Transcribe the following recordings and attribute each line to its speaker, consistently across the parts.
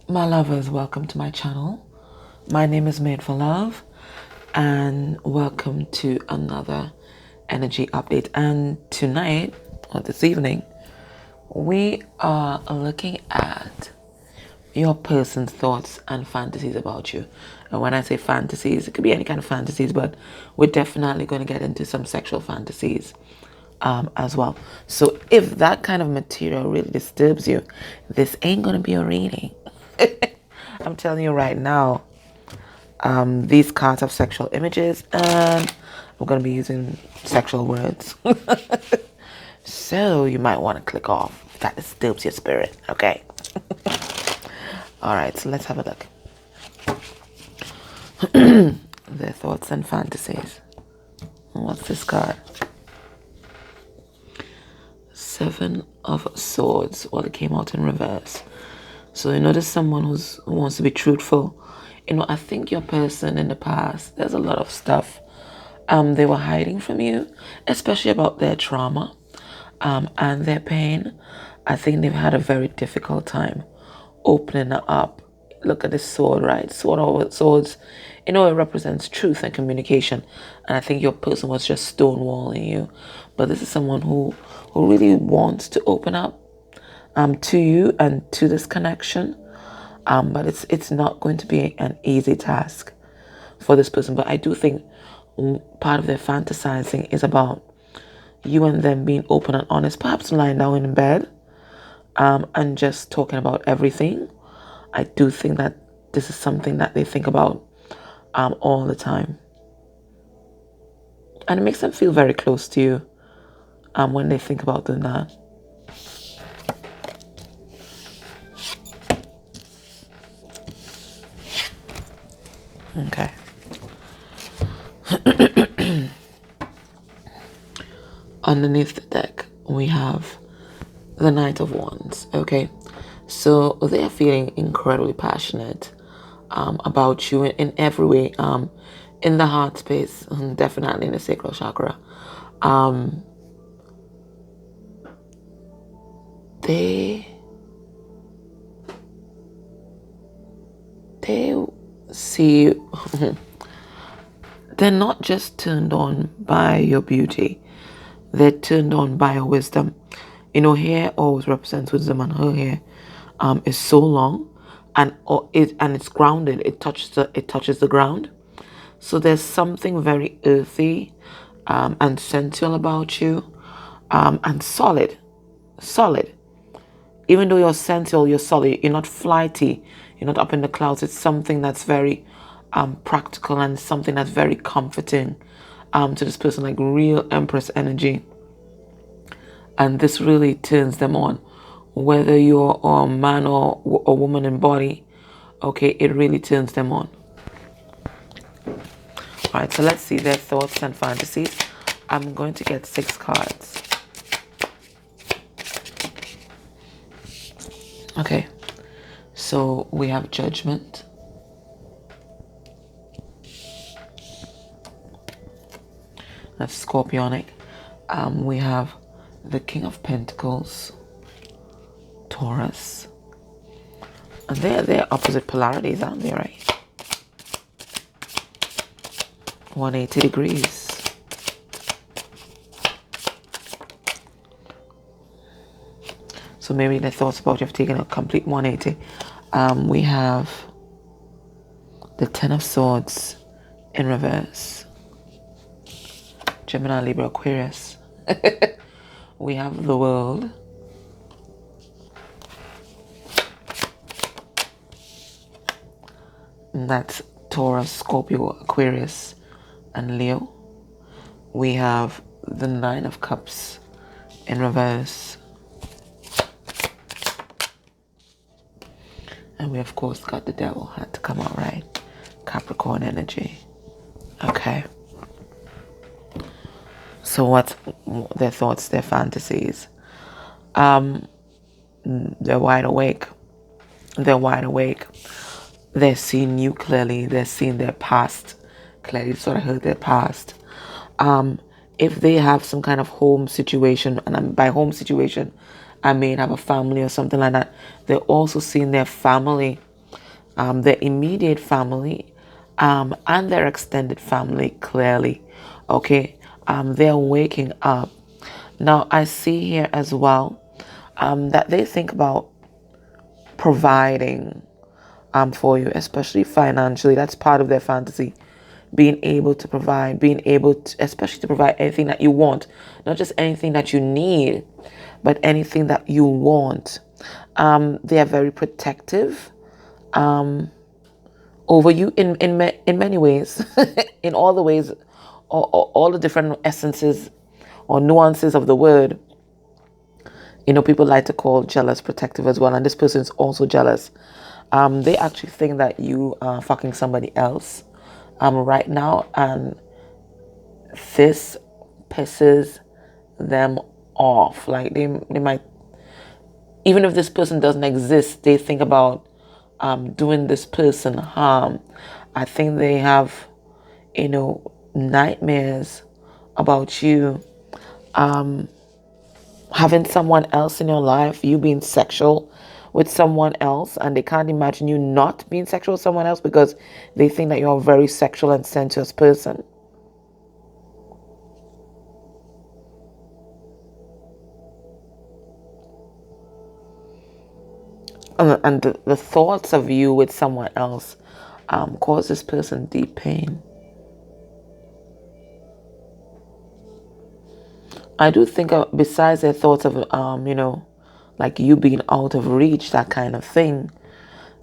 Speaker 1: My lovers, welcome to my channel. My name is Made for Love, and welcome to another energy update. And tonight, or this evening, we are looking at your person's thoughts and fantasies about you. And when I say fantasies, it could be any kind of fantasies, but we're definitely going to get into some sexual fantasies as well. So if that kind of material really disturbs you, this ain't going to be a reading. I'm telling you right now, these cards have sexual images, and I'm going to be using sexual words. So you might want to click off if that disturbs your spirit, okay? All right, so let's have a look. Their thoughts and fantasies. What's this card? Seven of Swords. Well, it came out in reverse. So you notice someone who wants to be truthful. You know, I think your person in the past, there's a lot of stuff they were hiding from you, especially about their trauma and their pain. I think they've had a very difficult time opening it up. Look at this sword, right? Sword over swords. You know, it represents truth and communication. And I think your person was just stonewalling you. But this is someone who really wants to open up to you and to this connection. But it's not going to be an easy task for this person. But I do think part of their fantasizing is about you and them being open and honest, perhaps lying down in bed and just talking about everything. I do think that this is something that they think about all the time. And it makes them feel very close to you when they think about doing that. Okay. Underneath the deck, we have the Knight of Wands. Okay. So they are feeling incredibly passionate about you in every way. In the heart space, definitely in the sacral chakra. They see they're not just turned on by your beauty, they're turned on by your wisdom. You know, hair always represents wisdom, and her hair is so long and it's grounded. It touches the ground. So there's something very earthy and sensual about you, and solid. Even though you're sensual, you're solid. You're not flighty. You're not up in the clouds. It's something that's very practical, and something that's very comforting to this person, like real Empress energy. And this really turns them on, whether you're a man or a woman in body. Okay, it really turns them on. All right, so let's see their thoughts and fantasies. I'm going to get 6 cards. Okay, so we have Judgment. That's Scorpionic. We have the King of Pentacles, Taurus. And they're opposite polarities, aren't they, right? 180 degrees. So maybe the thoughts about you have taken a complete 180. We have the 10 of Swords in reverse. Gemini, Libra, Aquarius. We have the World. And that's Taurus, Scorpio, Aquarius, and Leo. We have the 9 of Cups in reverse. And we, of course, got the Devil. Had to come out, right? Capricorn energy. Okay. So what's their thoughts, their fantasies? They're wide awake. They're wide awake. They're seeing you clearly. They're seeing their past clearly. Sort of heard their past. If they have some kind of home situation, and by home situation, I mean have a family or something like that, they're also seeing their family their immediate family, and their extended family clearly. Okay, they're waking up. Now, I see here as well that they think about providing for you, especially financially. That's part of their fantasy. Being able to provide, being able to, especially to provide anything that you want, not just anything that you need, but anything that you want. They are very protective over you in many ways, in all the ways, all the different essences or nuances of the word. You know, people like to call jealous protective as well, and this person is also jealous. They actually think that you are fucking somebody else right now, and this pisses them off. Like they might, even if this person doesn't exist, they think about doing this person harm. I think they have, nightmares about you having someone else in your life, you being sexual with someone else, and they can't imagine you not being sexual with someone else because they think that you're a very sexual and sensuous person. And the thoughts of you with someone else cause this person deep pain. I do think besides their thoughts of, like you being out of reach, that kind of thing,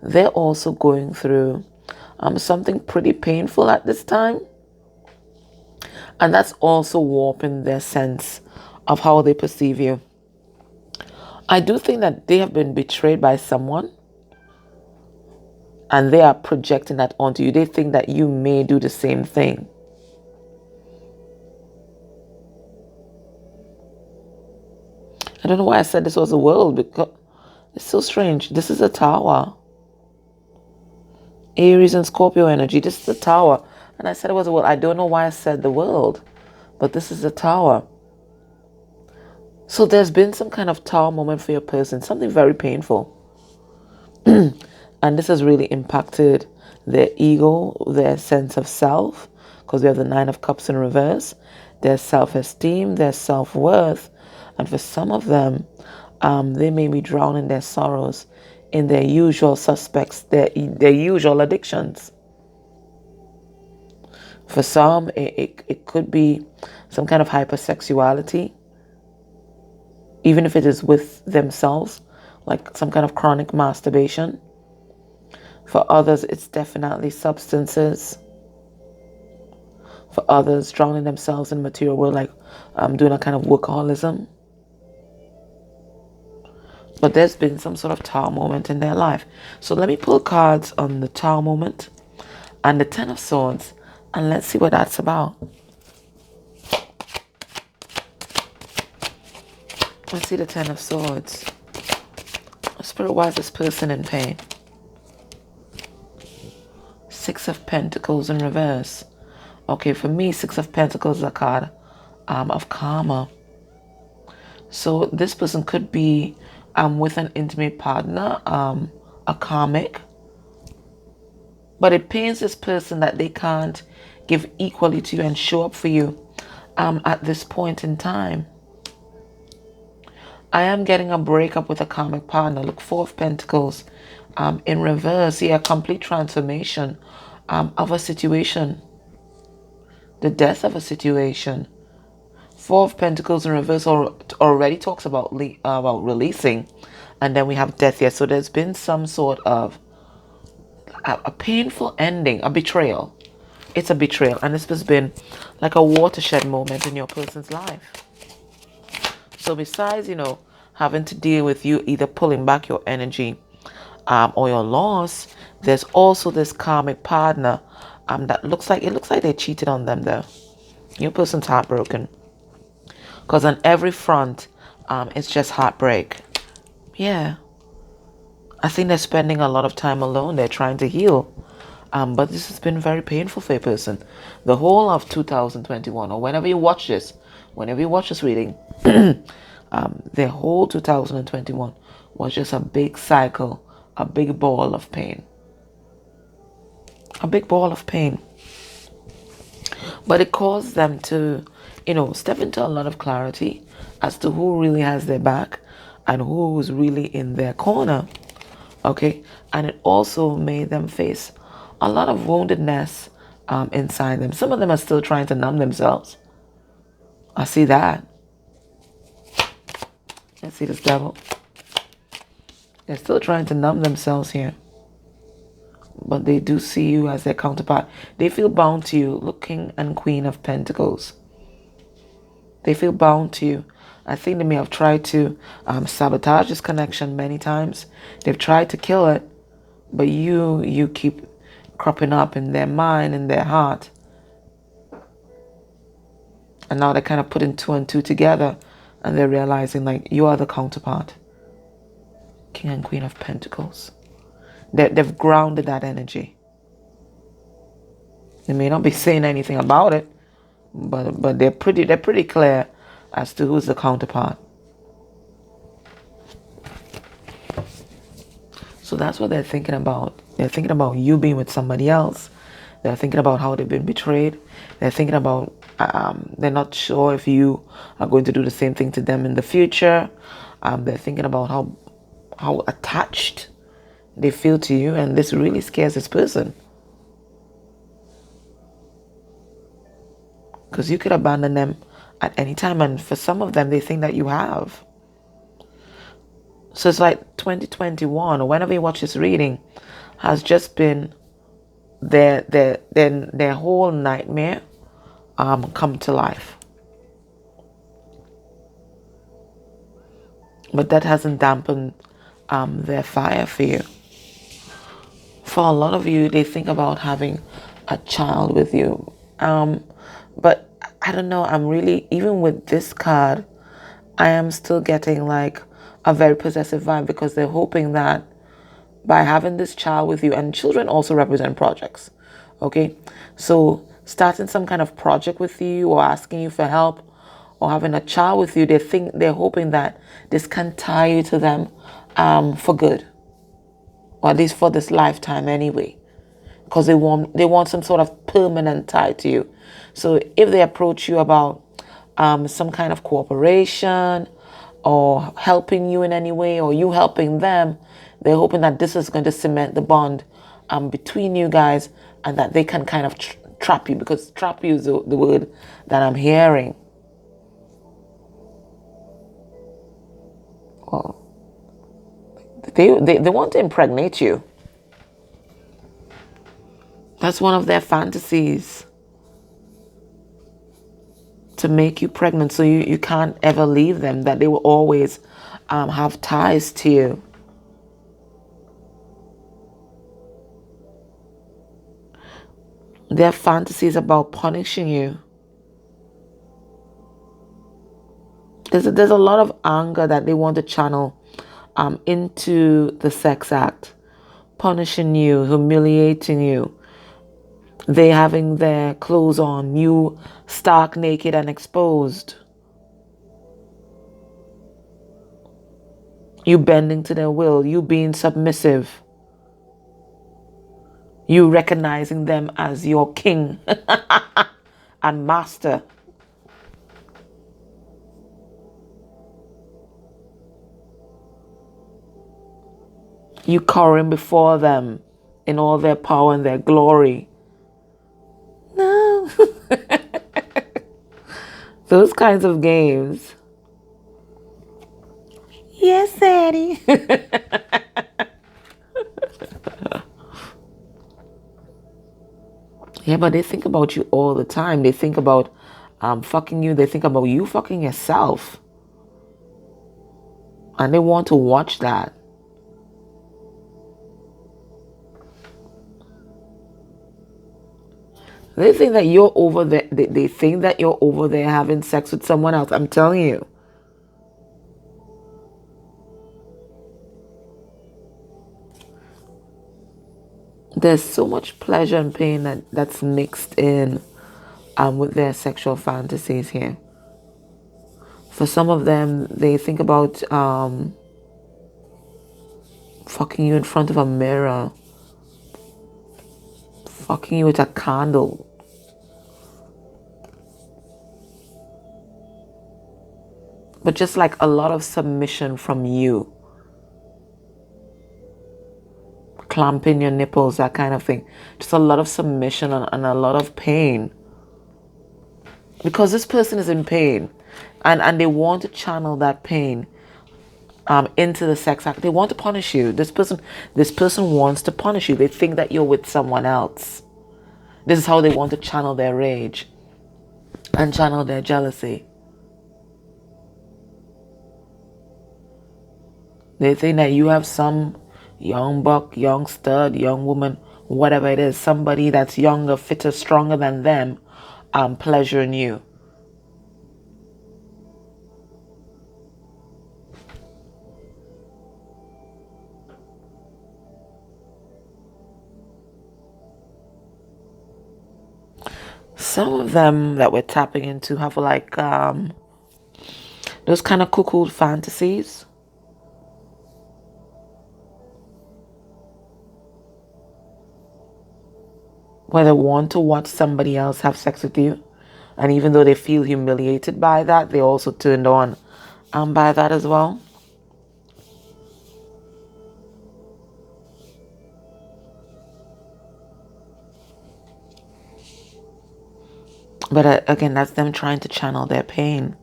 Speaker 1: they're also going through something pretty painful at this time. And that's also warping their sense of how they perceive you. I do think that they have been betrayed by someone and they are projecting that onto you. They think that you may do the same thing. I don't know why I said this was a world, because it's so strange. This is a tower. Aries and Scorpio energy. This is a tower. And I said it was a world. I don't know why I said the world, but this is a tower. So there's been some kind of tower moment for your person, something very painful. And this has really impacted their ego, their sense of self, because we have the Nine of Cups in reverse, their self-esteem, their self-worth. And for some of them, they may be drowning their sorrows in their usual suspects, their usual addictions. For some, it could be some kind of hypersexuality, even if it is with themselves, like some kind of chronic masturbation. For others, it's definitely substances. For others, drowning themselves in material world, like doing a kind of workaholism. But there's been some sort of tower moment in their life. So let me pull cards on the tower moment and the Ten of Swords, and let's see what that's about. Let's see the Ten of Swords. Spirit, why is this person in pain? Six of Pentacles in reverse. Okay, for me, Six of Pentacles is a card of karma. So this person could be with an intimate partner, a karmic. But it pains this person that they can't give equally to you and show up for you at this point in time. I am getting a breakup with a karmic partner. Look, Four of Pentacles in reverse. Yeah, complete transformation of a situation. The death of a situation. Four of Pentacles in reverse already talks about releasing. And then we have death here. So there's been some sort of a painful ending, a betrayal. It's a betrayal. And this has been like a watershed moment in your person's life. So besides, having to deal with you either pulling back your energy or your loss, there's also this karmic partner that looks like they cheated on them though. Your person's heartbroken. Because on every front, it's just heartbreak. Yeah. I think they're spending a lot of time alone. They're trying to heal. But this has been very painful for a person. The whole of 2021, or whenever you watch this reading, the whole 2021 was just a big cycle, a big ball of pain. a big ball of pain. But it caused them to, step into a lot of clarity as to who really has their back and who's really in their corner. Okay? And it also made them face a lot of woundedness inside them. Some of them are still trying to numb themselves. I see that. I see this devil. They're still trying to numb themselves here. But they do see you as their counterpart. They feel bound to you. Look, King and Queen of Pentacles. They feel bound to you. I think they may have tried to sabotage this connection many times. They've tried to kill it. But you keep cropping up in their mind, in their heart. And now they're kind of putting two and two together. And they're realizing, like, you are the counterpart. King and Queen of Pentacles. They've grounded that energy. They may not be saying anything about it, but they're pretty clear as to who's the counterpart. So that's what they're thinking about. They're thinking about you being with somebody else. They're thinking about how they've been betrayed. They're thinking about they're not sure if you are going to do the same thing to them in the future. They're thinking about how attached they feel to you, and this really scares this person. Because you could abandon them at any time, and for some of them, they think that you have. So it's like 2021, or whenever you watch this reading, has just been their whole nightmare come to life. But that hasn't dampened their fire for you. For a lot of you, they think about having a child with you. But I don't know, I'm really, even with this card, I am still getting like a very possessive vibe, because they're hoping that by having this child with you, and children also represent projects, okay? So starting some kind of project with you, or asking you for help, or having a child with you, they're hoping that this can tie you to them for good, or at least for this lifetime anyway, because they want some sort of permanent tie to you. So if they approach you about some kind of cooperation, or helping you in any way, or you helping them, they're hoping that this is going to cement the bond between you guys, and that they can kind of trap you, because trap you is the word that I'm hearing. Well, they want to impregnate you. That's one of their fantasies, to make you pregnant, so you can't ever leave them, that they will always have ties to you. Their fantasies about punishing you. There's a lot of anger that they want to channel into the sex act, punishing you, humiliating you. They having their clothes on, you stark naked and exposed. You bending to their will, you being submissive. You recognizing them as your king and master. You cowering before them in all their power and their glory. No. Those kinds of games. Yes, Daddy. Yeah, but they think about you all the time. They think about fucking you. They think about you fucking yourself. And they want to watch that. They think that you're over there. They think that you're over there having sex with someone else. I'm telling you. There's so much pleasure and pain that's mixed in with their sexual fantasies here. For some of them, they think about fucking you in front of a mirror. fucking you with a candle. But just like a lot of submission from you. Clamping your nipples, that kind of thing. Just a lot of submission and a lot of pain. Because this person is in pain. And they want to channel that pain into the sex act. They want to punish you. This person wants to punish you. They think that you're with someone else. This is how they want to channel their rage and channel their jealousy. They think that you have some young buck, young stud, young woman, whatever it is, somebody that's younger, fitter, stronger than them, pleasuring you. Some of them that we're tapping into have like those kind of cuckoo fantasies. Where they want to watch somebody else have sex with you. And even though they feel humiliated by that, they also turned on by that as well. But again, that's them trying to channel their pain.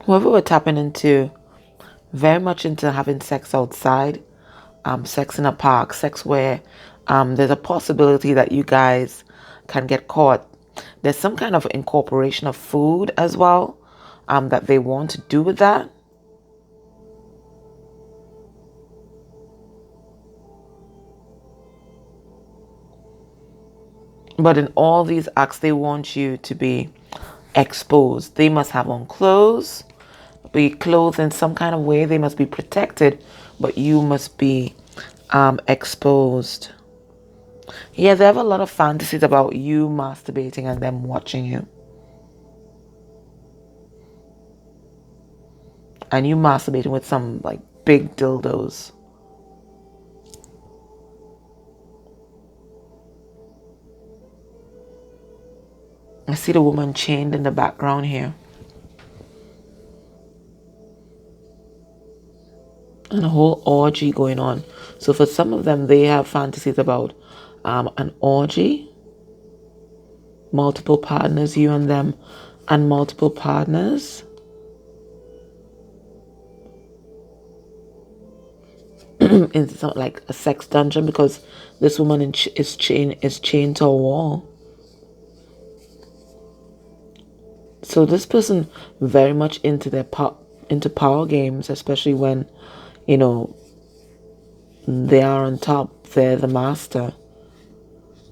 Speaker 1: Whoever we're tapping into, very much into having sex outside, sex in a park, sex where there's a possibility that you guys can get caught. There's some kind of incorporation of food as well that they want to do with that. But in all these acts, they want you to be exposed. They must have on clothes, be clothed in some kind of way. They must be protected, but you must be exposed. Yeah, they have a lot of fantasies about you masturbating and them watching you. And you masturbating with some like big dildos. I see the woman chained in the background here. And a whole orgy going on. So for some of them, they have fantasies about an orgy. Multiple partners, you and them, and multiple partners. It's not like a sex dungeon because this woman is chained to a wall. So this person very much into into power games, especially when, you know, they are on top, they're the master.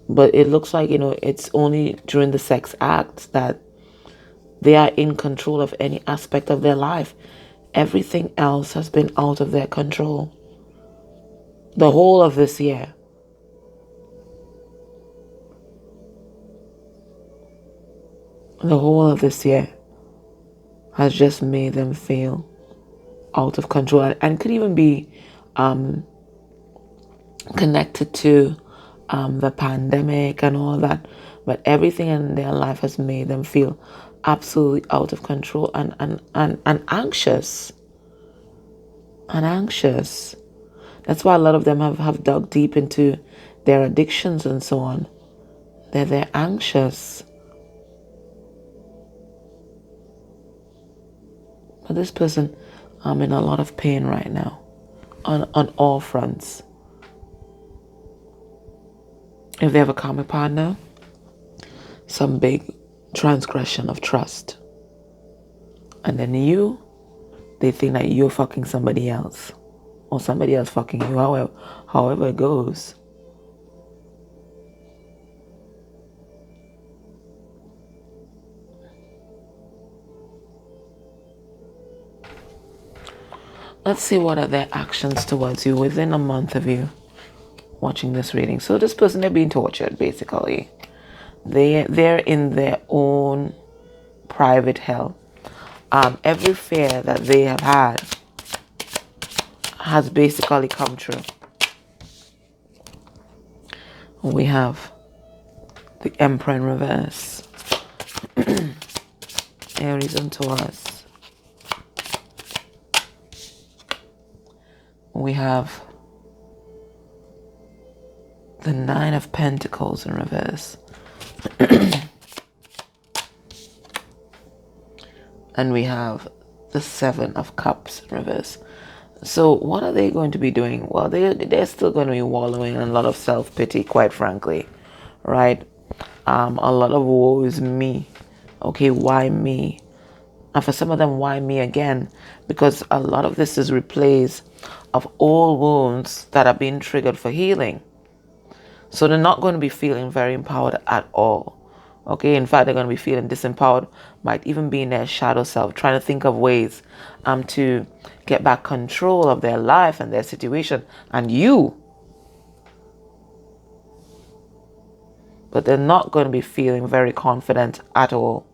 Speaker 1: But it looks like, you know, it's only during the sex act that they are in control of any aspect of their life. Everything else has been out of their control. The whole of this year. The whole of this year has just made them feel out of control, and could even be connected to the pandemic and all that. But everything in their life has made them feel absolutely out of control and anxious. And anxious. That's why a lot of them have dug deep into their addictions and so on. They're anxious. But this person, I'm in a lot of pain right now, on all fronts. If they have a karmic partner, some big transgression of trust. And then they think that you're fucking somebody else, or somebody else fucking you, however it goes. Let's see what are their actions towards you within a month of you watching this reading. So this person, they're being tortured, basically. They're in their own private hell. Every fear that they have had has basically come true. We have the Emperor in reverse. Aries and Taurus. We have the Nine of Pentacles in reverse. And we have the Seven of Cups in reverse. So what are they going to be doing? Well, they're still going to be wallowing in a lot of self-pity, quite frankly, right? A lot of woe is me. Okay, why me? And for some of them, why me again? Because a lot of this is replays of old wounds that are being triggered for healing. So they're not going to be feeling very empowered at all. Okay, in fact, they're going to be feeling disempowered, might even be in their shadow self, trying to think of ways to get back control of their life and their situation and you. But they're not going to be feeling very confident at all.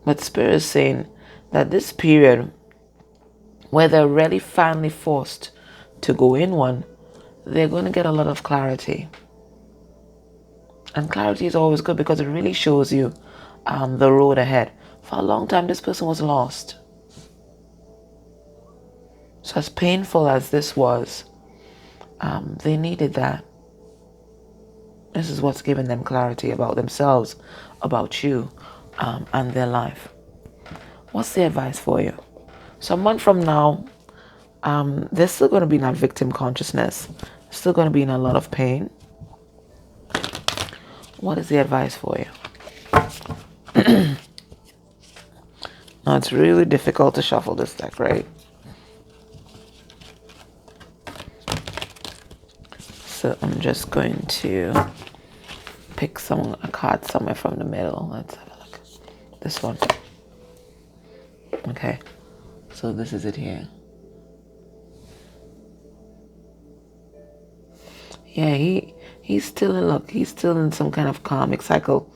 Speaker 1: But Spirit is saying that this period where they're really finally forced to go in one, they're going to get a lot of clarity. And clarity is always good because it really shows you the road ahead. For a long time, this person was lost. So as painful as this was, they needed that. This is what's giving them clarity about themselves, about you, and their life. What's the advice for you? So a month from now, they're still going to be in that victim consciousness. Still going to be in a lot of pain. What is the advice for you? Now, it's really difficult to shuffle this deck, right? So I'm just going to pick a card somewhere from the middle. Let's have a look. This one. Okay. So this is it here. Yeah, he's still he's still in some kind of karmic cycle.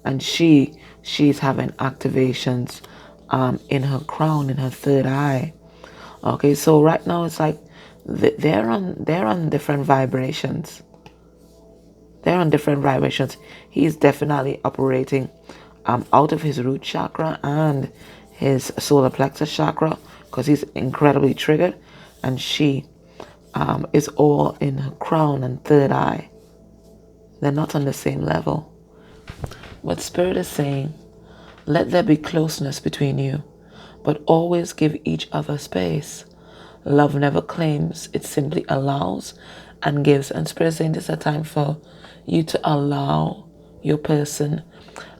Speaker 1: And she's having activations in her crown, in her third eye. Okay, so right now it's like they're on different vibrations. They're on different vibrations. He's definitely operating out of his root chakra and his solar plexus chakra because he's incredibly triggered, and she is all in her crown and third eye. They're not on the same level. What Spirit is saying, let there be closeness between you, but always give each other space. Love never claims, it simply allows and gives. And Spirit is saying this is a time for you to allow your person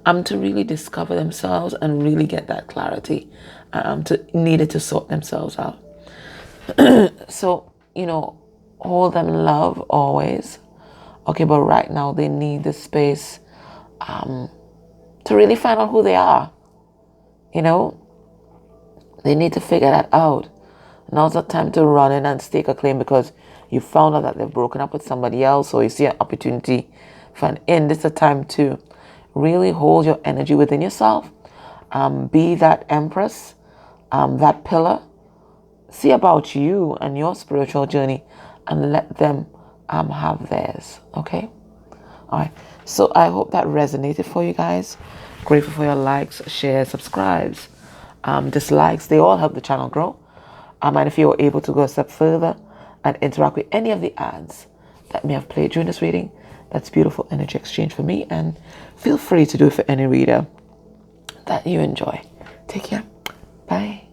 Speaker 1: to really discover themselves and really get that clarity, needed to sort themselves out. So, hold them in love always. Okay, but right now they need the space to really find out who they are. They need to figure that out. Now's the time to run in and stake a claim because you found out that they've broken up with somebody else, or you see an opportunity for an end. This is a time to really hold your energy within yourself. Be that empress, that pillar. See about you and your spiritual journey and let them have theirs. Okay? All right. So I hope that resonated for you guys. Grateful for your likes, shares, subscribes, dislikes. They all help the channel grow. And if you're able to go a step further and interact with any of the ads that may have played during this reading, that's beautiful energy exchange for me. And feel free to do it for any reader that you enjoy. Take care. Bye.